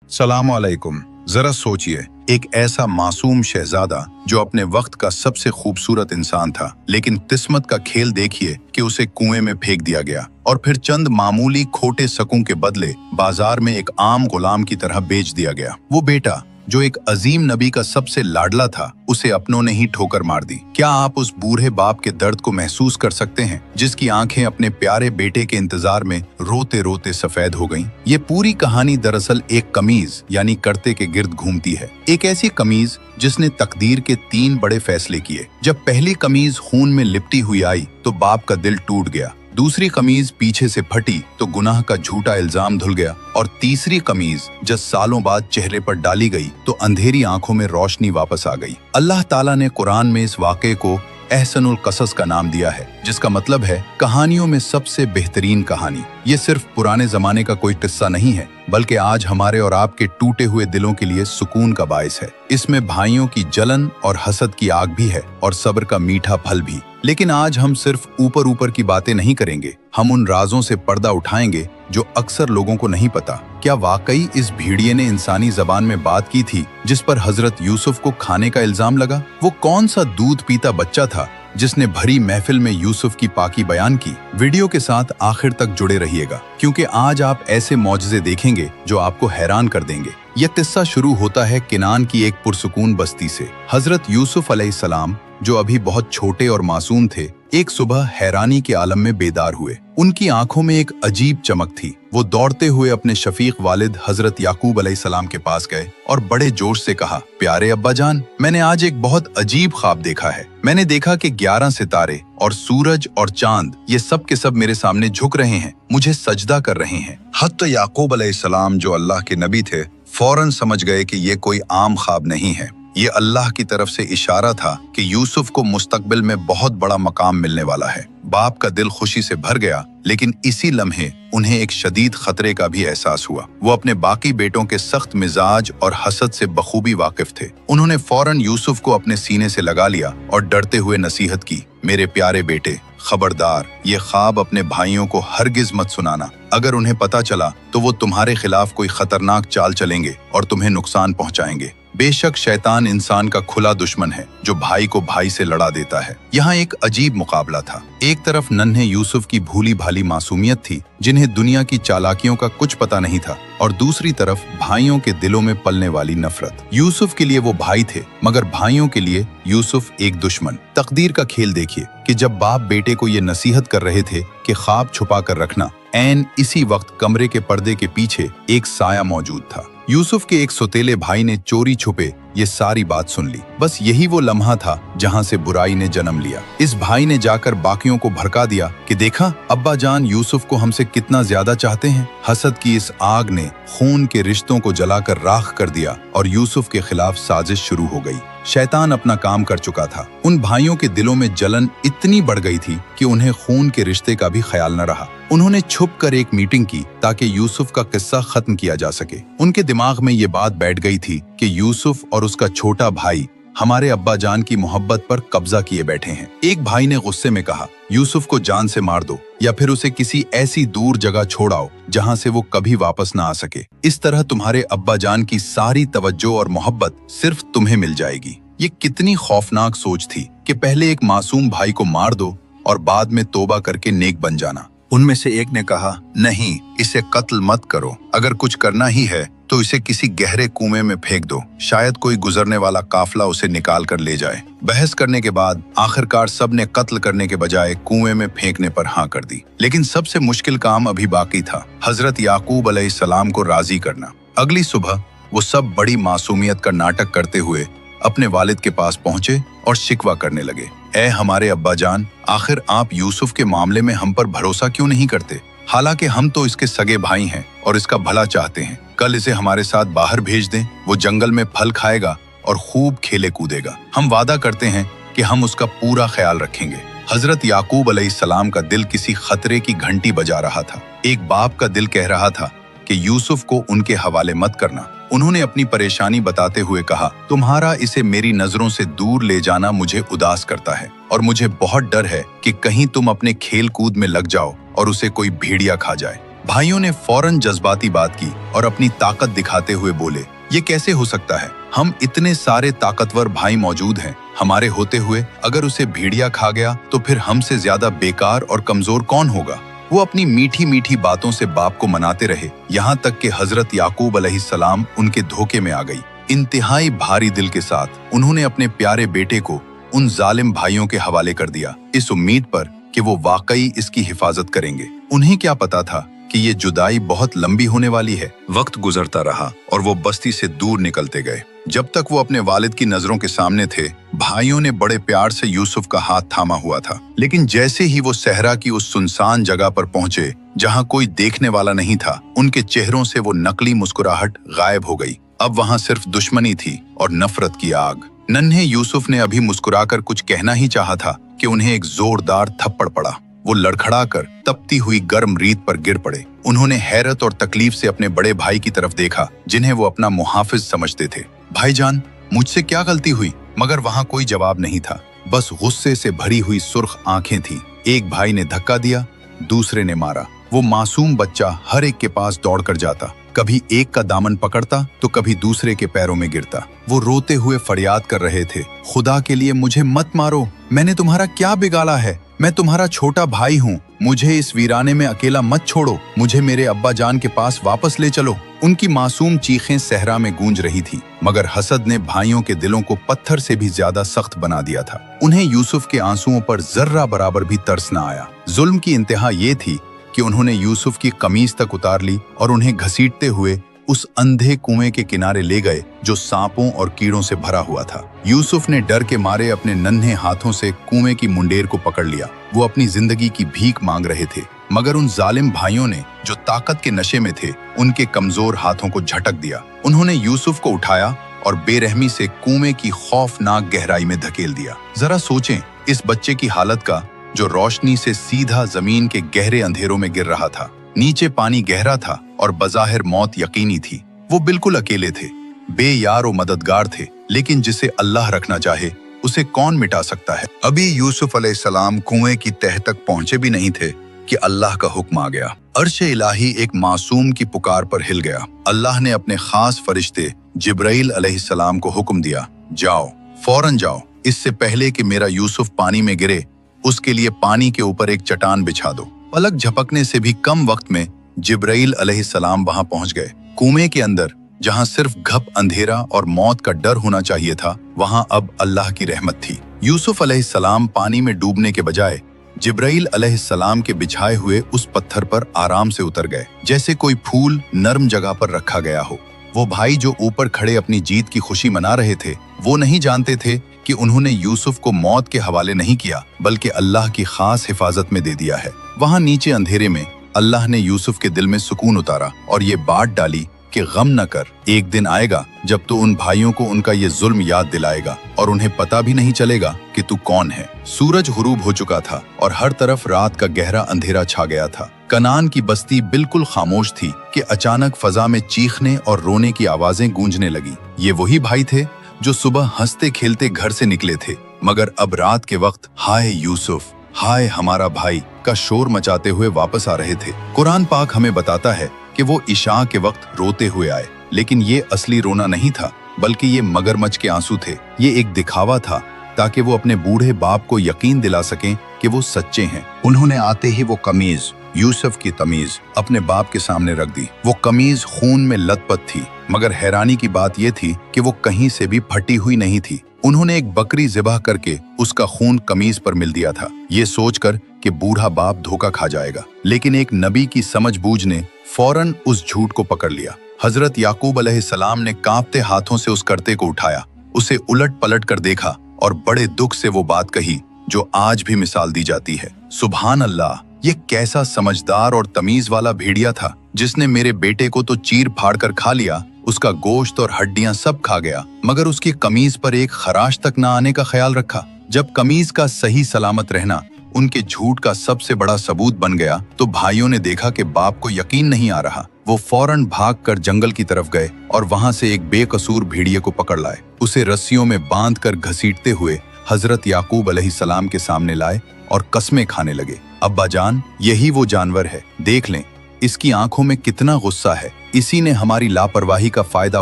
सलाम अलैकुम। जरा सोचिए, एक ऐसा मासूम शहजादा जो अपने वक्त का सबसे खूबसूरत इंसान था, लेकिन किस्मत का खेल देखिए कि उसे कुएं में फेंक दिया गया और फिर चंद मामूली खोटे शकों के बदले बाजार में एक आम गुलाम की तरह बेच दिया गया। वो बेटा जो एक अजीम नबी का सबसे लाडला था, उसे अपनों ने ही ठोकर मार दी। क्या आप उस बूढ़े बाप के दर्द को महसूस कर सकते हैं, जिसकी आंखें अपने प्यारे बेटे के इंतजार में रोते रोते सफेद हो गईं? ये पूरी कहानी दरअसल एक कमीज यानी कर्ते के गिर्द घूमती है। एक ऐसी कमीज जिसने तकदीर के 3 बड़े फैसले किए। जब पहली कमीज खून में लिपटी हुई आई तो बाप का दिल टूट गया। दूसरी कमीज पीछे से फटी तो गुनाह का झूठा इल्जाम धुल गया, और तीसरी कमीज जब सालों बाद चेहरे पर डाली गई तो अंधेरी आंखों में रोशनी वापस आ गई। अल्लाह ताला ने कुरान में इस वाक़े को एहसनुल कसस का नाम दिया है, जिसका मतलब है कहानियों में सबसे बेहतरीन कहानी। ये सिर्फ पुराने जमाने का कोई किस्सा नहीं है, बल्कि आज हमारे और आपके टूटे हुए दिलों के लिए सुकून का बायस है। इसमें भाइयों की जलन और हसद की आग भी है और सब्र का मीठा फल भी। लेकिन आज हम सिर्फ ऊपर ऊपर की बातें नहीं करेंगे, हम उन राजों से पर्दा उठाएंगे जो अक्सर लोगों को नहीं पता। क्या वाकई इस भेड़िए ने इंसानी जबान में बात की थी जिस पर हजरत यूसुफ को खाने का इल्जाम लगा? वो कौन सा दूध पीता बच्चा था जिसने भरी महफिल में यूसुफ की पाकी बयान की? वीडियो के साथ आखिर तक जुड़े रहिएगा, क्योंकि आज आप ऐसे मौजज़े देखेंगे जो आपको हैरान कर देंगे। यह किस्सा शुरू होता है किनान की एक पुरसुकून बस्ती से। हजरत यूसुफ अलैहिस्सलाम, जो अभी बहुत छोटे और मासूम थे, एक सुबह हैरानी के आलम में बेदार हुए। उनकी आंखों में एक अजीब चमक थी। वो दौड़ते हुए अपने शफीक वालिद हजरत याकूब अलैहिस्सलाम के पास गए और बड़े जोश से कहा, प्यारे अब्बा जान, मैंने आज एक बहुत अजीब ख्वाब देखा है। मैंने देखा कि 11 सितारे और सूरज और चांद, ये सब के सब मेरे सामने झुक रहे हैं, मुझे सजदा कर रहे हैं। हज़रत याकूब अलैहिस्सलाम, जो अल्लाह के नबी थे, फौरन समझ गए कि ये कोई आम ख्वाब नहीं है। ये अल्लाह की तरफ से इशारा था कि यूसुफ को मुस्तकबिल में बहुत बड़ा मकाम मिलने वाला है। बाप का दिल खुशी से भर गया, लेकिन इसी लम्हे उन्हें एक शदीद खतरे का भी एहसास हुआ। वो अपने बाकी बेटों के सख्त मिजाज और हसद से बखूबी वाकिफ थे। उन्होंने फौरन यूसुफ को अपने सीने से लगा लिया और डरते हुए नसीहत की, मेरे प्यारे बेटे, खबरदार, ये ख्वाब अपने भाइयों को हरगिज मत सुनाना। अगर उन्हें पता चला तो वो तुम्हारे खिलाफ कोई खतरनाक चाल चलेंगे और तुम्हें नुकसान पहुंचाएंगे। बेशक शैतान इंसान का खुला दुश्मन है जो भाई को भाई से लड़ा देता है। यहाँ एक अजीब मुकाबला था। एक तरफ नन्हे यूसुफ की भूली भाली मासूमियत थी, जिन्हें दुनिया की चालाकियों का कुछ पता नहीं था, और दूसरी तरफ भाइयों के दिलों में पलने वाली नफरत। यूसुफ के लिए वो भाई थे, मगर भाइयों के लिए यूसुफ एक दुश्मन। तकदीर का खेल देखिए कि जब बाप बेटे को ये नसीहत कर रहे थे कि ख्वाब छुपा कर रखना, ऐन इसी वक्त कमरे के पर्दे के पीछे एक साया मौजूद था। यूसुफ के एक सौतेले भाई ने चोरी छुपे ये सारी बात सुन ली। बस यही वो लम्हा था जहां से बुराई ने जन्म लिया। इस भाई ने जाकर बाकियों को भड़का दिया कि देखा, अब्बा जान यूसुफ को हमसे कितना ज्यादा चाहते हैं। हसद की इस आग ने खून के रिश्तों को जलाकर राख कर दिया और यूसुफ के खिलाफ साजिश शुरू हो गई। शैतान अपना काम कर चुका था। उन भाइयों के दिलों में जलन इतनी बढ़ गई थी कि उन्हें खून के रिश्ते का भी ख्याल न रहा। उन्होंने छुप कर एक मीटिंग की ताकि यूसुफ का किस्सा खत्म किया जा सके। उनके दिमाग में ये बात बैठ गई थी कि यूसुफ और उसका छोटा भाई हमारे अब्बा जान की मोहब्बत पर कब्जा किए बैठे हैं। एक भाई ने गुस्से में कहा, यूसुफ को जान से मार दो या फिर उसे किसी ऐसी दूर जगह छोड़ाओ जहां से वो कभी वापस ना आ सके। इस तरह तुम्हारे अब्बा जान की सारी तवज्जो और मोहब्बत सिर्फ तुम्हें मिल जाएगी। ये कितनी खौफनाक सोच थी कि पहले एक मासूम भाई को मार दो और बाद में तौबा करके नेक बन जाना। उनमें से एक ने कहा, नहीं, इसे कत्ल मत करो। अगर कुछ करना ही है तो इसे किसी गहरे कुएं में फेंक दो, शायद कोई गुजरने वाला काफला उसे निकाल कर ले जाए। बहस करने के बाद आखिरकार सब ने कत्ल करने के बजाय कुएं में फेंकने पर हाँ कर दी। लेकिन सबसे मुश्किल काम अभी बाकी था, हजरत याकूब अलैहिस्सलाम को राजी करना। अगली सुबह वो सब बड़ी मासूमियत का नाटक करते हुए अपने वालिद के पास पहुंचे और शिकवा करने लगे, ऐ हमारे अब्बा जान, आखिर आप यूसुफ के मामले में हम पर भरोसा क्यों नहीं करते? हालांकि हम तो इसके सगे भाई हैं और इसका भला चाहते हैं। कल इसे हमारे साथ बाहर भेज दें, वो जंगल में फल खाएगा और खूब खेले कूदेगा। हम वादा करते हैं कि हम उसका पूरा ख्याल रखेंगे। हजरत याकूब अलैहिस्सलाम का दिल किसी खतरे की घंटी बजा रहा था। एक बाप का दिल कह रहा था कि यूसुफ को उनके हवाले मत करना। उन्होंने अपनी परेशानी बताते हुए कहा, तुम्हारा इसे मेरी नजरों से दूर ले जाना मुझे उदास करता है और मुझे बहुत डर है कि कहीं तुम अपने खेल कूद में लग जाओ और उसे कोई भेड़िया खा जाए। भाइयों ने फौरन जज्बाती बात की और अपनी ताकत दिखाते हुए बोले, ये कैसे हो सकता है? हम इतने सारे ताकतवर भाई मौजूद हैं, हमारे होते हुए अगर उसे भेड़िया खा गया तो फिर हमसे ज्यादा बेकार और कमजोर कौन होगा? वो अपनी मीठी मीठी बातों से बाप को मनाते रहे, यहाँ तक कि हजरत याकूब अलैहिस्सलाम उनके धोखे में आ गई। इंतहाई भारी दिल के साथ उन्होंने अपने प्यारे बेटे को उन जालिम भाइयों के हवाले कर दिया, इस उम्मीद पर कि वो वाकई इसकी हिफाजत करेंगे। उन्हें क्या पता था कि ये जुदाई बहुत लंबी होने वाली है। वक्त गुजरता रहा और वो बस्ती से दूर निकलते गए। जब तक वो अपने वालिद की नजरों के सामने थे, भाइयों ने बड़े प्यार से यूसुफ का हाथ थामा हुआ था। लेकिन जैसे ही वो सहरा की उस सुनसान जगह पर पहुंचे जहां कोई देखने वाला नहीं था, उनके चेहरों से वो नकली मुस्कुराहट गायब हो गई। अब वहां सिर्फ दुश्मनी थी और नफरत की आग। नन्हे यूसुफ ने अभी मुस्कुराकर कुछ कहना ही चाहा था कि उन्हें एक जोरदार थप्पड़ पड़ा। वो लड़खड़ाकर तपती हुई गर्म रेत पर गिर पड़े। उन्होंने हैरत और तकलीफ से अपने बड़े भाई की तरफ देखा, जिन्हें वो अपना मुहाफिज समझते थे। भाईजान, मुझसे क्या गलती हुई? मगर वहां कोई जवाब नहीं था, बस गुस्से से भरी हुई सुर्ख आंखें थीं। एक भाई ने धक्का दिया, दूसरे ने मारा। वो मासूम बच्चा हर एक के पास दौड़कर जाता, कभी एक का दामन पकड़ता तो कभी दूसरे के पैरों में गिरता। वो रोते हुए फरियाद कर रहे थे, खुदा के लिए मुझे मत मारो, मैंने तुम्हारा क्या बिगाड़ा है? मैं तुम्हारा छोटा भाई हूँ, मुझे इस वीराने में अकेला मत छोड़ो, मुझे मेरे अब्बा जान के पास वापस ले चलो। उनकी मासूम चीखें सहरा में गूंज रही थी, मगर हसद ने भाइयों के दिलों को पत्थर से भी ज्यादा सख्त बना दिया था। उन्हें यूसुफ के आंसुओं पर जर्रा बराबर भी तरस न आया। जुल्म की इंतहा ये थी कि उन्होंने यूसुफ की कमीज तक उतार ली और उन्हें घसीटते हुए उस अंधे कुएं के किनारे ले गए जो सांपों और कीड़ों से भरा हुआ था। यूसुफ ने डर के मारे अपने नन्हे हाथों से कुएं की मुंडेर को पकड़ लिया। वो अपनी जिंदगी की भीख मांग रहे थे, मगर उन जालिम भाइयों ने जो ताकत के नशे में थे, उनके कमजोर हाथों को झटक दिया। उन्होंने यूसुफ को उठाया और बेरहमी से कुएं की खौफनाक गहराई में धकेल दिया। जरा सोचें इस बच्चे की हालत का, जो रोशनी से सीधा जमीन के गहरे अंधेरों में गिर रहा था। नीचे पानी गहरा था और बज़ाहिर मौत यकीनी थी। वो बिल्कुल अकेले थे, बेयार और मददगार थे, लेकिन जिसे अल्लाह रखना चाहे उसे कौन मिटा सकता है। अभी यूसुफ अलैहिस्सलाम कुएं की तह तक पहुंचे भी नहीं थे कि अल्लाह का हुक्म आ गया। अर्श इलाही एक मासूम की पुकार पर हिल गया। अल्लाह ने अपने खास फरिश्ते जिब्राइल अलैहिस्सलाम को हुक्म दिया, जाओ, फौरन जाओ, इससे पहले कि मेरा यूसुफ पानी में गिरे, उसके लिए पानी के ऊपर एक चट्टान बिछा दो। पलक झपकने से भी कम वक्त में जिब्राइल अलैहिस्सलाम वहां पहुंच गए। कुएं के अंदर जहां सिर्फ घप अंधेरा और मौत का डर होना चाहिए था, वहां अब अल्लाह की रहमत थी। यूसुफ अलैहिस्सलाम पानी में डूबने के बजाय जिब्राइल अलैहिस्सलाम के बिछाए हुए उस पत्थर पर आराम से उतर गए, जैसे कोई फूल नर्म जगह पर रखा गया हो। वो भाई जो ऊपर खड़े अपनी जीत की खुशी मना रहे थे, वो नहीं जानते थे कि उन्होंने यूसुफ को मौत के हवाले नहीं किया, बल्कि अल्लाह की खास हिफाजत में दे दिया है। वहां नीचे अंधेरे में अल्लाह ने यूसुफ के दिल में सुकून उतारा और ये बात डाली कि गम न कर, एक दिन आएगा जब तू उन भाइयों को उनका ये जुल्म याद दिलाएगा और उन्हें पता भी नहीं चलेगा कि तू कौन है। सूरज गुरूब हो चुका था और हर तरफ रात का गहरा अंधेरा छा गया था। कनान की बस्ती बिल्कुल खामोश थी कि अचानक फजा में चीखने और रोने की आवाजें गूंजने लगी। ये वही भाई थे जो सुबह हंसते खेलते घर से निकले थे, मगर अब रात के वक्त हाय यूसुफ, हाय हमारा भाई का शोर मचाते हुए वापस आ रहे थे। कुरान पाक हमें बताता है कि वो इशा के वक्त रोते हुए आए, लेकिन ये असली रोना नहीं था, बल्कि ये मगरमच्छ के आंसू थे। ये एक दिखावा था ताकि वो अपने बूढ़े बाप को यकीन दिला सकें कि वो सच्चे हैं। उन्होंने आते ही वो कमीज, यूसुफ की तमीज, अपने बाप के सामने रख दी। वो कमीज खून में लथपथ थी, मगर हैरानी की बात यह थी कि वो कहीं से भी फटी हुई नहीं थी। उन्होंने एक बकरी ज़िबह करके उसका खून कमीज पर मिल दिया था, ये सोचकर कि बूढ़ा बाप धोखा खा जाएगा। लेकिन एक नबी की समझबूझ ने फौरन उस झूठ को पकड़ लिया। हजरत याकूब अलैहिस्सलाम ने कांपते हाथों से उस करते को उठाया, उसे उलट पलट कर देखा और बड़े दुख से वो बात कही जो आज भी मिसाल दी जाती है, सुभान अल्लाह, ये कैसा समझदार और तमीज वाला भेड़िया था जिसने मेरे बेटे को तो चीर फाड़ कर खा लिया, उसका गोश्त और हड्डियां सब खा गया, मगर उसकी कमीज पर एक खराश तक ना आने का ख्याल रखा। जब कमीज का सही सलामत रहना उनके झूठ का सबसे बड़ा सबूत बन गया, तो भाइयों ने देखा कि बाप को यकीन नहीं आ रहा। वो फौरन भागकर जंगल की तरफ गए और वहां से एक बेकसूर भेड़िए को पकड़ लाए। उसे रस्सियों में बांधकर घसीटते हुए हजरत याकूब अलैहिस्सलाम के सामने लाए और कस्में खाने लगे, अब्बा जान, यही वो जानवर है, देख लें, इसकी आंखों में कितना गुस्सा है, इसी ने हमारी लापरवाही का फायदा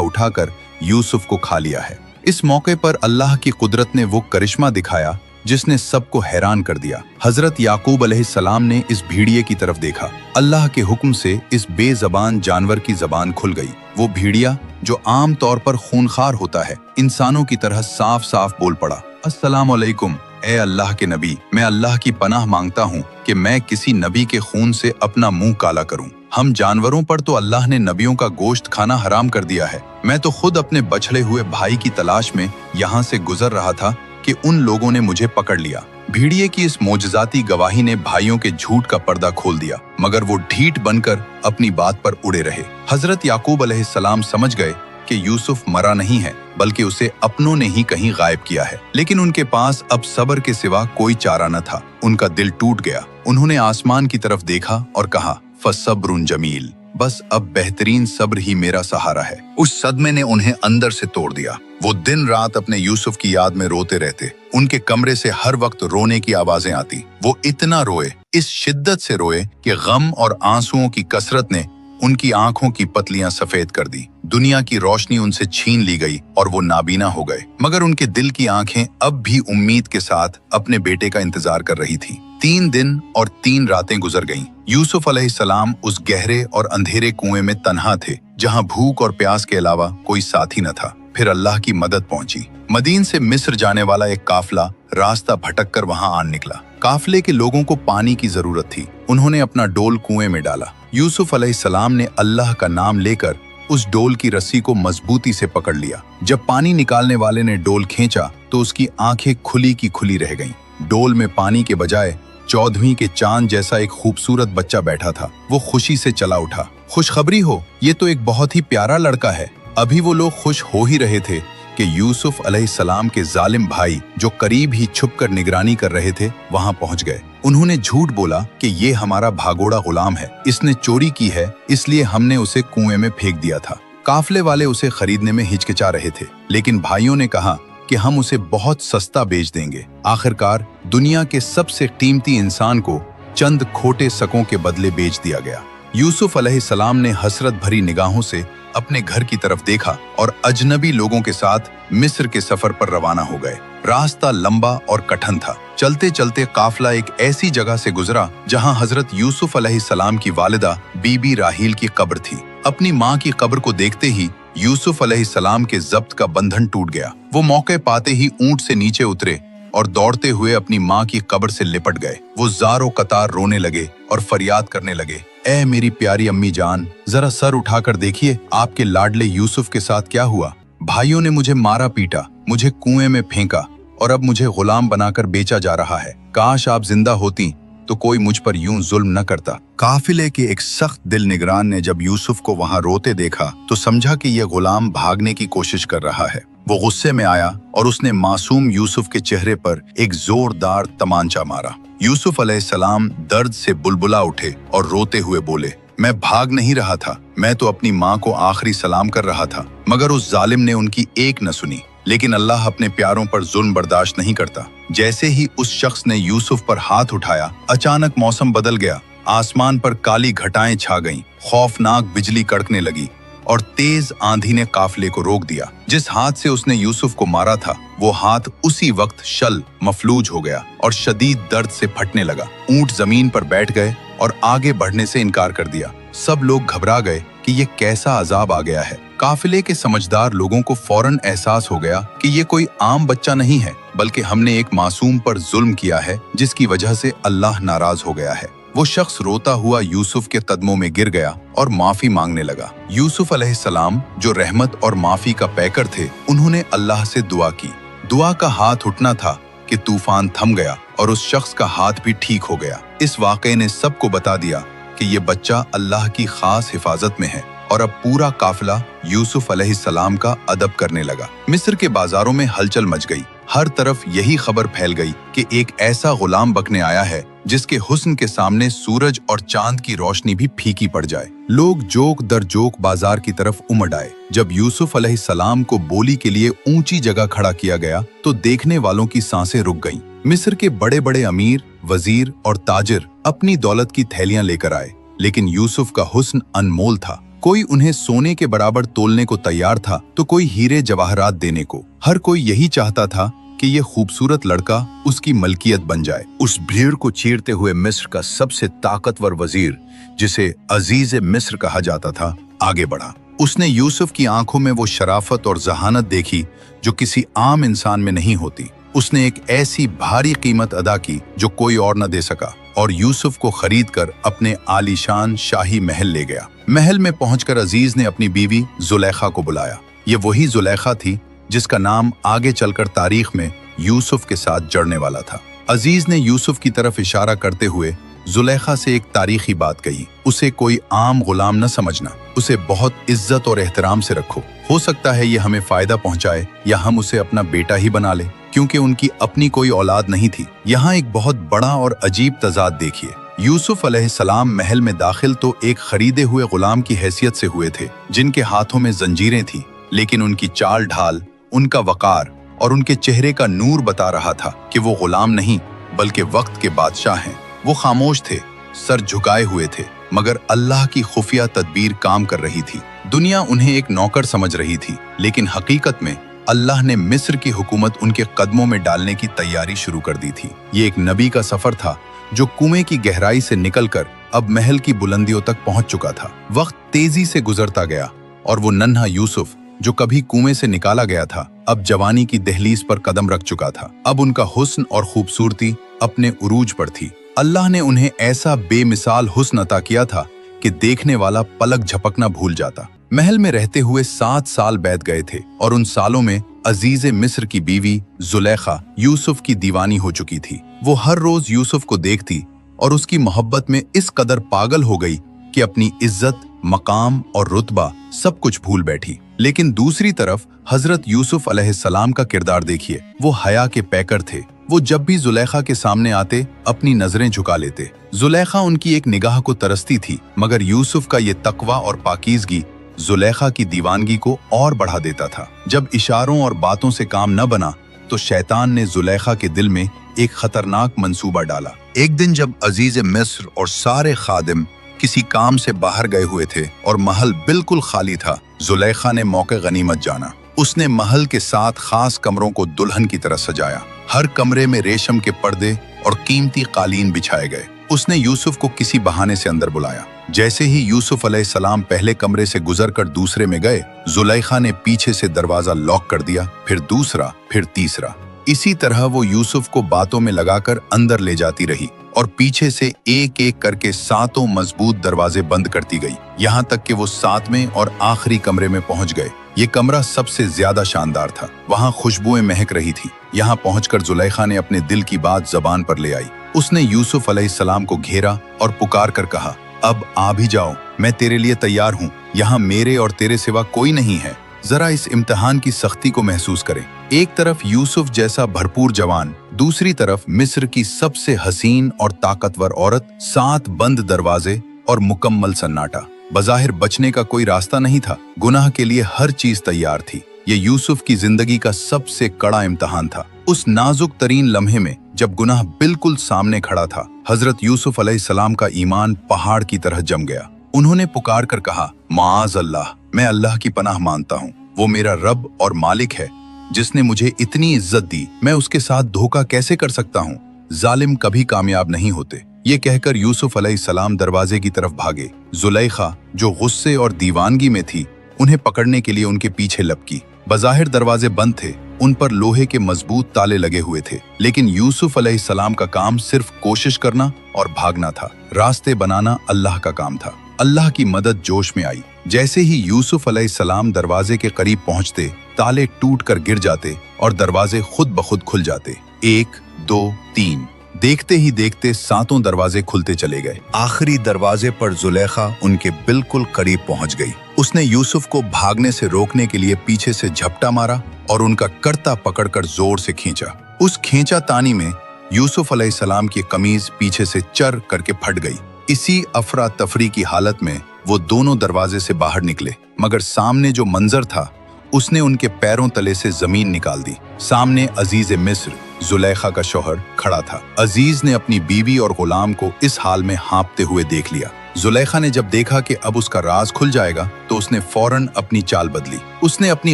उठाकर यूसुफ को खा लिया है। इस मौके पर अल्लाह की कुदरत ने वो करिश्मा दिखाया जिसने सबको हैरान कर दिया। हजरत याकूब अलैहिस्सलाम ने इस भेड़िए की तरफ देखा। अल्लाह के हुक्म से इस बेजबान जानवर की जबान खुल गई। वो भेड़िया जो आम तौर पर खूनखार होता है, इंसानों की तरह साफ साफ बोल पड़ा, अस्सलाम वालेकुम, ए अल्लाह के नबी, मैं अल्लाह की पनाह मांगता हूँ कि मैं किसी नबी के खून से अपना मुंह काला करूँ। हम जानवरों पर तो अल्लाह ने नबियों का गोश्त खाना हराम कर दिया है। मैं तो खुद अपने बछड़े हुए भाई की तलाश में यहाँ से गुजर रहा था कि उन लोगों ने मुझे पकड़ लिया। भेड़िए की इस मोजज़ाती गवाही ने भाइयों के झूठ का पर्दा खोल दिया, मगर वो ढीठ बनकर अपनी बात पर उड़े रहे। हजरत याकूब अलैहिस्सलाम समझ गए कि यूसुफ मरा नहीं है, बल्कि उसे अपनों ने ही कहीं गायब किया है। लेकिन उनके पास अब सब्र के सिवा कोई चारा न था। उनका दिल टूट गया। उन्होंने आसमान की तरफ देखा और कहा, फसब्रुन जमील, बस अब बेहतरीन सब्र ही मेरा सहारा है। उस सदमे ने उन्हें अंदर से तोड़ दिया। वो दिन रात अपने यूसुफ की याद में रोते रहते। उनके कमरे से हर वक्त रोने की आवाजें आती। वो इतना रोए, इस शिद्दत से रोए कि गम और आंसुओं की कसरत ने उनकी आंखों की पतलियां सफेद कर दी। दुनिया की रोशनी उनसे छीन ली गई और वो नाबीना हो गए। मगर उनके दिल की आंखें अब भी उम्मीद के साथ अपने बेटे का इंतजार कर रही थी। 3 दिन और 3 रातें गुजर गईं। यूसुफ अलैहिस्सलाम उस गहरे और अंधेरे कुएं में तन्हा थे, जहां भूख और प्यास के अलावा कोई साथी न था। फिर अल्लाह की मदद पहुंची। मदीन से मिस्र जाने वाला एक काफिला रास्ता भटक कर वहां आन निकला। काफिले के लोगों को पानी की जरूरत थी। उन्होंने अपना डोल कुएं में डाला। यूसुफ अलैहिस्सलाम ने अल्लाह का नाम लेकर उस डोल की रस्सी को मजबूती से पकड़ लिया। जब पानी निकालने वाले ने डोल खींचा तो उसकी आंखें खुली की खुली रह गईं। डोल में पानी के बजाय 14वीं के चांद जैसा एक खूबसूरत बच्चा बैठा था। वो खुशी से चला उठा। खुशखबरी हो, ये तो एक बहुत ही प्यारा लड़का है। अभी वो लोग खुश हो ही रहे थे कि यूसुफ अलैहिस्सलाम के जालिम भाई, जो करीब ही छुपकर निगरानी कर रहे थे, वहां पहुंच गए। उन्होंने झूठ बोला कि ये हमारा भागोड़ा गुलाम है, इसने चोरी की है, इसलिए हमने उसे कुएं में फेंक दिया था। काफिले वाले उसे खरीदने में हिचकिचा रहे थे, लेकिन भाइयों ने कहा कि हम उसे बहुत सस्ता बेच देंगे। आखिरकार दुनिया के सबसे कीमती इंसान को चंद खोटे शकों के बदले बेच दिया गया। यूसुफ अलैहिस्सलाम ने हसरत भरी निगाहों से अपने घर की तरफ देखा और अजनबी लोगों के साथ मिस्र के सफर पर रवाना हो गए। रास्ता लंबा और कठिन था। चलते चलते काफिला एक ऐसी जगह से गुजरा जहां हजरत यूसुफ अलैहिस्सलाम की वालिदा बीबी राहील की कब्र थी। अपनी मां की कब्र को देखते ही यूसुफ अलैहिस्सलाम के जब्त का बंधन टूट गया। वो मौके पाते ही ऊंट से नीचे उतरे और दौड़ते हुए अपनी मां की कब्र से लिपट गए। वो ज़ारो कतार रोने लगे और फरियाद करने लगे, ए मेरी प्यारी अम्मी जान, जरा सर उठाकर देखिए आपके लाडले यूसुफ के साथ क्या हुआ। भाइयों ने मुझे मारा पीटा, मुझे कुएं में फेंका और अब मुझे गुलाम बनाकर बेचा जा रहा है। काश आप जिंदा होती तो कोई मुझ पर यूं जुल्म न करता। काफिले के एक सख्त दिल निगरान ने जब यूसुफ को वहां रोते देखा तो समझा कि यह गुलाम भागने की कोशिश कर रहा है। वो गुस्से में आया और उसने मासूम यूसुफ के चेहरे पर एक जोरदार तमांचा मारा। यूसुफ अलैहिस्सलाम दर्द से बुलबुला उठे और रोते हुए बोले, मैं भाग नहीं रहा था, मैं तो अपनी माँ को आखिरी सलाम कर रहा था। मगर उस जालिम ने उनकी एक न सुनी। लेकिन अल्लाह अपने प्यारों पर जुल्म बर्दाश्त नहीं करता। जैसे ही उस शख्स ने यूसुफ पर हाथ उठाया, अचानक मौसम बदल गया। आसमान पर काली घटाएं छा गईं, खौफनाक बिजली कड़कने लगी और तेज आंधी ने काफिले को रोक दिया। जिस हाथ से उसने यूसुफ को मारा था, वो हाथ उसी वक्त शल मफलूज हो गया और शदीद दर्द से फटने लगा। ऊंट जमीन पर बैठ गए और आगे बढ़ने से इनकार कर दिया। सब लोग घबरा गए कि ये कैसा अजाब आ गया है। काफिले के समझदार लोगों को फौरन एहसास हो गया कि ये कोई आम बच्चा नहीं है, बल्कि हमने एक मासूम पर जुल्म किया है, जिसकी वजह से अल्लाह नाराज हो गया है। वो शख्स रोता हुआ यूसुफ के कदमों में गिर गया और माफी मांगने लगा। यूसुफ अलैहिस्सलाम, जो रहमत और माफी का पैकर थे, उन्होंने अल्लाह से दुआ की। दुआ का हाथ उठना था कि तूफान थम गया और उस शख्स का हाथ भी ठीक हो गया। इस वाक़े ने सबको बता दिया कि ये बच्चा अल्लाह की खास हिफाजत में है और अब पूरा काफिला यूसुफ अलैहिस्सलाम का अदब करने लगा। मिस्र के बाजारों में हलचल मच गई। हर तरफ यही खबर फैल गई कि एक ऐसा गुलाम बकने आया है जिसके हुस्न के सामने सूरज और चांद की रोशनी भी फीकी पड़ जाए। लोग जोक दर जोक बाजार की तरफ उमड़ आए। जब यूसुफ अलैहिस्सलाम को बोली के लिए ऊंची जगह खड़ा किया गया तो देखने वालों की सांसें रुक गईं। मिस्र के बड़े बड़े अमीर, वजीर और ताजिर अपनी दौलत की थैलियां लेकर आए। लेकिन यूसुफ का हुस्न अनमोल था। कोई उन्हें सोने के बराबर तोलने को तैयार था तो कोई हीरे जवाहरात देने को। हर कोई यही चाहता था कि ये खूबसूरत लड़का उसकी मलकियत बन जाए। उस भीड़ को चीरते हुए मिस्र का सबसे ताकतवर वजीर, जिसे अजीज मिस्र कहा जाता था, आगे बढ़ा। उसने यूसुफ की आंखों में वो शराफत और जहानत देखी जो किसी आम इंसान में नहीं होती। उसने एक ऐसी भारी कीमत अदा की जो कोई और न दे सका और यूसुफ को खरीदकर अपने आलीशान शाही महल ले गया। महल में पहुंचकर अजीज ने अपनी बीवी जुलेखा को बुलाया। ये वही जुलेखा थी जिसका नाम आगे चलकर तारीख में यूसुफ के साथ जड़ने वाला था। अजीज ने यूसुफ की तरफ इशारा करते हुए जुलेखा से एक तारीखी बात कही। उसे कोई आम गुलाम न समझना, उसे बहुत इज्जत और एहतराम से रखो। हो सकता है ये हमें फायदा पहुंचाए या हम उसे अपना बेटा ही बना ले, क्योंकि उनकी अपनी कोई औलाद नहीं थी। यहाँ एक बहुत बड़ा और अजीब तजाद देखिए। यूसुफ अलैहिस्सलाम महल में दाखिल तो एक खरीदे हुए गुलाम की हैसियत से हुए थे, जिनके हाथों में जंजीरें थी, लेकिन उनकी चाल ढाल, उनका वकार और उनके चेहरे का नूर बता रहा था कि वो गुलाम नहीं बल्कि वक्त के बादशाह हैं। वो खामोश थे, सर झुकाए हुए थे, मगर अल्लाह की खुफिया तदबीर काम कर रही थी। दुनिया उन्हें एक नौकर समझ रही थी, लेकिन हकीकत में अल्लाह ने मिस्र की हुकूमत उनके कदमों में डालने की तैयारी शुरू कर दी थी। ये एक नबी का सफर था जो कुएं की गहराई से निकलकर अब महल की बुलंदियों तक पहुंच चुका था। वक्त तेजी से गुजरता गया और वो नन्हा यूसुफ जो कभी कुएं से निकाला गया था, अब जवानी की दहलीज पर कदम रख चुका था। अब उनका हुस्न और खूबसूरती अपने उरूज पर थी। अल्लाह ने उन्हें ऐसा बेमिसाल हुस्न अता किया था कि देखने वाला पलक झपकना भूल जाता। महल में रहते हुए 7 साल बीत गए थे और उन सालों में अजीज मिस्र की बीवी जुलेखा यूसुफ की दीवानी हो चुकी थी। वो हर रोज यूसुफ को देखती और उसकी मोहब्बत में इस कदर पागल हो गई कि अपनी इज्जत, मकाम और रुतबा सब कुछ भूल बैठी। लेकिन दूसरी तरफ हजरत यूसुफ अलैहिस्सलाम का किरदार देखिए। वो हया के पैकर थे। वो जब भी जुलेखा के सामने आते अपनी नजरें झुका लेते। जुलेखा उनकी एक निगाह को तरसती थी, मगर यूसुफ का ये तकवा और पाकीज़गी जुलेखा की दीवानगी को और बढ़ा देता था। जब इशारों और बातों से काम न बना तो शैतान ने जुलेखा के दिल में एक खतरनाक मंसूबा डाला। एक दिन जब अजीज मिस्र और सारे खादिम किसी काम से बाहर गए हुए थे और महल बिल्कुल खाली था, जुलेखा ने मौके गनीमत जाना। उसने महल के 7 खास कमरों को दुल्हन की तरह सजाया। हर कमरे में रेशम के पर्दे और कीमती कालीन बिछाए गए। उसने यूसुफ को किसी बहाने से अंदर बुलाया। जैसे ही यूसुफ अलैहिस्सलाम पहले कमरे से गुजरकर दूसरे में गए, जुलेखा ने पीछे से दरवाजा लॉक कर दिया, फिर दूसरा, फिर तीसरा। इसी तरह वो यूसुफ को बातों में लगाकर अंदर ले जाती रही और पीछे से एक एक करके 7 मजबूत दरवाजे बंद करती गई, यहाँ तक कि वो 7वें और आखिरी कमरे में पहुंच गए। ये कमरा सबसे ज्यादा शानदार था। वहाँ खुशबुएं महक रही थी। यहाँ पहुंचकर जुलेखा ने अपने दिल की बात जबान पर ले आई। उसने यूसुफ अलैहिस्सलाम को घेरा और पुकार कर कहा, अब आ भी जाओ, मैं तेरे लिए तैयार हूँ। यहाँ मेरे और तेरे सिवा कोई नहीं है। जरा इस इम्तिहान की सख्ती को महसूस करें। एक तरफ यूसुफ जैसा भरपूर जवान, दूसरी तरफ मिस्र की सबसे हसीन और ताकतवर औरत, 7 बंद दरवाजे और मुकम्मल सन्नाटा। बज़ाहिर बचने का कोई रास्ता नहीं था। गुनाह के लिए हर चीज तैयार थी। ये यूसुफ की जिंदगी का सबसे कड़ा इम्तिहान था। उस नाजुक तरीन लम्हे में जब गुनाह बिल्कुल सामने खड़ा था, हजरत यूसुफ अलैहिस्सलाम का ईमान पहाड़ की तरह जम गया। उन्होंने पुकार कर कहा, माज़ अल्लाह, मैं अल्लाह की पनाह मानता हूँ। वो मेरा रब और मालिक है जिसने मुझे इतनी इज्जत दी। मैं उसके साथ धोखा कैसे कर सकता हूँ? जालिम कभी कामयाब नहीं होते। ये कहकर यूसुफ अलैहिस्सलाम दरवाजे की तरफ भागे। जुलेखा जो गुस्से और दीवानगी में थी, उन्हें पकड़ने के लिए उनके पीछे लपकी। बज़ाहिर दरवाजे बंद थे, उन पर लोहे के मजबूत ताले लगे हुए थे, लेकिन यूसुफ अलैहिस्सलाम का काम सिर्फ कोशिश करना और भागना था। रास्ते बनाना अल्लाह का काम था। अल्लाह की मदद जोश में आई। जैसे ही यूसुफ अलैहिस्सलाम दरवाजे के करीब पहुंचते, ताले टूट कर गिर जाते और दरवाजे खुद ब खुद खुल जाते। 1, 2, 3। देखते ही देखते 7 दरवाजे खुलते चले गए। आखिरी दरवाजे पर जुलेखा उनके बिल्कुल करीब पहुंच गई। उसने यूसुफ को भागने से रोकने के लिए पीछे से झपटा मारा और उनका कर्ता पकड़कर जोर से खींचा। उस खींचा तानी में यूसुफ अलैहिस्सलाम की कमीज पीछे से चर करके फट गई। इसी अफरा तफरी की हालत में वो दोनों दरवाजे से बाहर निकले, मगर सामने जो मंजर था उसने उनके पैरों तले से जमीन निकाल दी। सामने अजीज मिस्र, जुलेखा का शौहर, खड़ा था। अजीज ने अपनी बीवी और गुलाम को इस हाल में हाँपते हुए देख लिया। जुलेखा ने जब देखा कि अब उसका राज खुल जाएगा तो उसने फौरन अपनी चाल बदली। उसने अपनी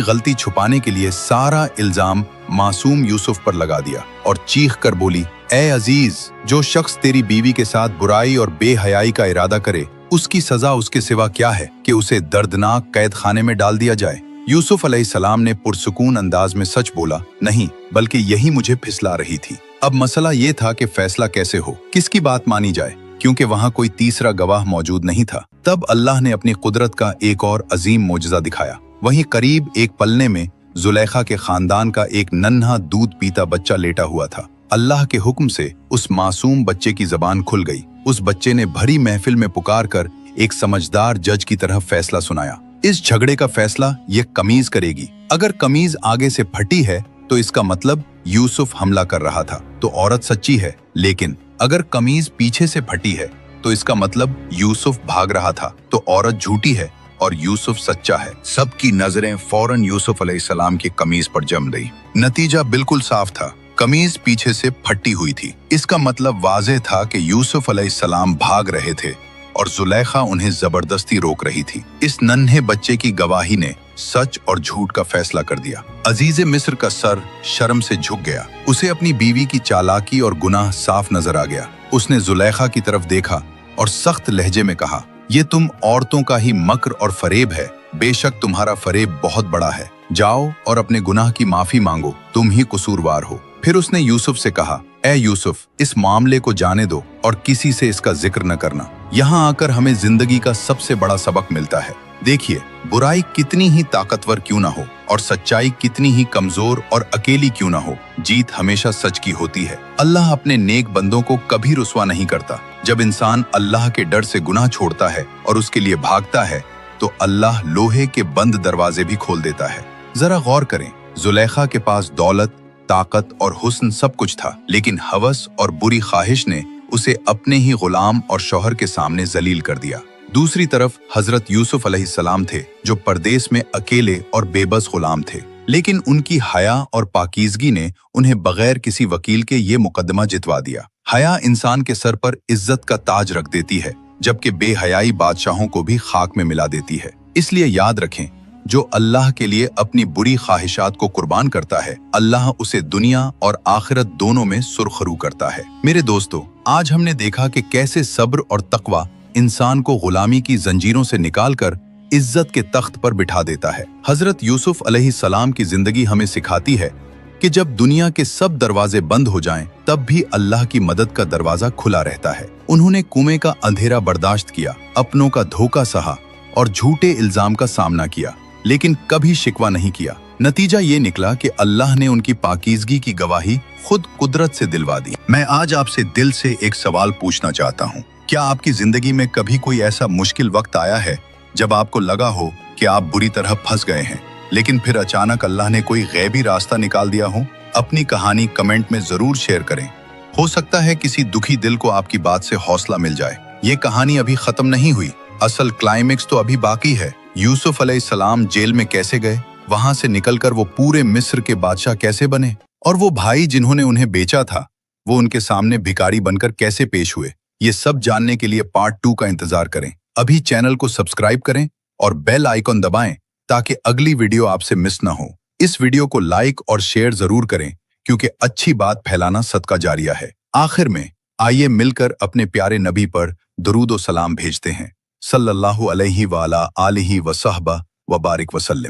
गलती छुपाने के लिए सारा इल्जाम मासूम यूसुफ पर लगा दिया और चीख कर बोली, ए अजीज, जो शख्स तेरी बीवी के साथ बुराई और बेहयाई का इरादा करे, उसकी सजा उसके सिवा क्या है कि उसे दर्दनाक कैद खाने में डाल दिया जाए। यूसुफ अलैहिस्सलाम ने पुरसुकून अंदाज में सच बोला, नहीं, बल्कि यही मुझे फिसला रही थी। अब मसला ये था कि फैसला कैसे हो, किसकी बात मानी जाए, क्योंकि वहां कोई तीसरा गवाह मौजूद नहीं था। तब अल्लाह ने अपनी कुदरत का एक और अजीम मोजज़ा दिखाया। वहीं करीब एक पलने में जुलेखा के खानदान का एक नन्हा दूध पीता बच्चा लेटा हुआ था। अल्लाह के हुक्म से उस मासूम बच्चे की जबान खुल गई। उस बच्चे ने भरी महफिल में पुकार कर एक समझदार जज की तरह फैसला सुनाया। इस झगड़े का फैसला ये कमीज करेगी। अगर कमीज आगे से फटी है तो इसका मतलब यूसुफ हमला कर रहा था, तो औरत सच्ची है। लेकिन अगर कमीज पीछे से फटी है तो इसका मतलब यूसुफ भाग रहा था, तो औरत झूठी है और यूसुफ सच्चा है। सबकी नजरें फौरन यूसुफ अलैहिस्सलाम की कमीज पर जम गई। नतीजा बिल्कुल साफ था, कमीज पीछे से फटी हुई थी। इसका मतलब वाज़ेह था कि यूसुफ अलैहिस्सलाम भाग रहे थे और जुलेखा उन्हें जबरदस्ती रोक रही थी। इस नन्हे बच्चे की गवाही ने सच और झूठ का फैसला कर दिया। अजीज़े मिस्र का सर शर्म से झुक गया। उसे अपनी बीवी की चालाकी और गुनाह साफ नजर आ गया। उसने जुलेखा की तरफ देखा और सख्त लहजे में कहा, ये तुम औरतों का ही मक्र और फरेब है। बेशक तुम्हारा फरेब बहुत बड़ा है। जाओ और अपने गुनाह की माफी मांगो, तुम ही कसूरवार हो। फिर उसने यूसुफ से कहा, ए यूसुफ, इस मामले को जाने दो और किसी से इसका जिक्र न करना। यहाँ आकर हमें जिंदगी का सबसे बड़ा सबक मिलता है। देखिए, बुराई कितनी ही ताकतवर क्यों ना हो और सच्चाई कितनी ही कमजोर और अकेली क्यों ना हो, जीत हमेशा सच की होती है। अल्लाह अपने नेक बंदों को कभी रुसवा नहीं करता। जब इंसान अल्लाह के डर से गुनाह छोड़ता है और उसके लिए भागता है तो अल्लाह लोहे के बंद दरवाजे भी खोल देता है। जरा गौर करें, जुलेखा के पास दौलत, ताकत और हुस्न सब कुछ था, लेकिन हवस और बुरी ख्वाहिश ने उसे अपने ही गुलाम और शौहर के सामने जलील कर दिया। दूसरी तरफ हजरत यूसुफ अलैहिस्सलाम थे, जो परदेश में अकेले और बेबस गुलाम थे, लेकिन उनकी हया और पाकीज़गी ने उन्हें बगैर किसी वकील के ये मुकदमा जितवा दिया। हया इंसान के सर पर इज्जत का ताज रख देती है, जबकि बेहयाई बादशाहों को भी खाक में मिला देती है। इसलिए याद रखें, जो अल्लाह के लिए अपनी बुरी ख्वाहिशात को कुर्बान करता है, अल्लाह उसे दुनिया और आखिरत दोनों में सुरखरू करता है। मेरे दोस्तों, आज हमने देखा कि कैसे सब्र और तकवा इंसान को गुलामी की जंजीरों से निकालकर इज्जत के तख्त पर बिठा देता है। हजरत यूसुफ अलैहिस्सलाम की जिंदगी हमें सिखाती है कि जब दुनिया के सब दरवाजे बंद हो जाएं, तब भी अल्लाह की मदद का दरवाजा खुला रहता है। उन्होंने कुएं का अंधेरा बर्दाश्त किया, अपनों का धोखा सहा और झूठे इल्जाम का सामना किया, लेकिन कभी शिकवा नहीं किया। नतीजा ये निकला कि अल्लाह ने उनकी पाकीज़गी की गवाही खुद कुदरत से दिलवा दी। मैं आज आपसे दिल से एक सवाल पूछना चाहता हूँ, क्या आपकी जिंदगी में कभी कोई ऐसा मुश्किल वक्त आया है जब आपको लगा हो कि आप बुरी तरह फंस गए हैं, लेकिन फिर अचानक अल्लाह ने कोई गैबी रास्ता निकाल दिया हो? अपनी कहानी कमेंट में जरूर शेयर करें। हो सकता है किसी दुखी दिल को आपकी बात से हौसला मिल जाए। ये कहानी अभी खत्म नहीं हुई, असल क्लाइमेक्स तो अभी बाकी है। यूसुफ अलैहिस्सलाम जेल में कैसे गए, वहां से निकलकर वो पूरे मिस्र के बादशाह कैसे बने, और वो भाई जिन्होंने उन्हें बेचा था वो उनके सामने भिखारी बनकर कैसे पेश हुए, ये सब जानने के लिए पार्ट 2 का इंतजार करें। अभी चैनल को सब्सक्राइब करें और बेल आइकॉन दबाएं ताकि अगली वीडियो आपसे मिस ना हो। इस वीडियो को लाइक और शेयर जरूर करें, क्योंकि अच्छी बात फैलाना सदका जारिया है। आखिर में आइए मिलकर अपने प्यारे नबी पर दुरूद व सलाम भेजते हैं। सल्लल्लाहु अलैहि व अला आलिहि व सहबा व बारिक वसल्लम।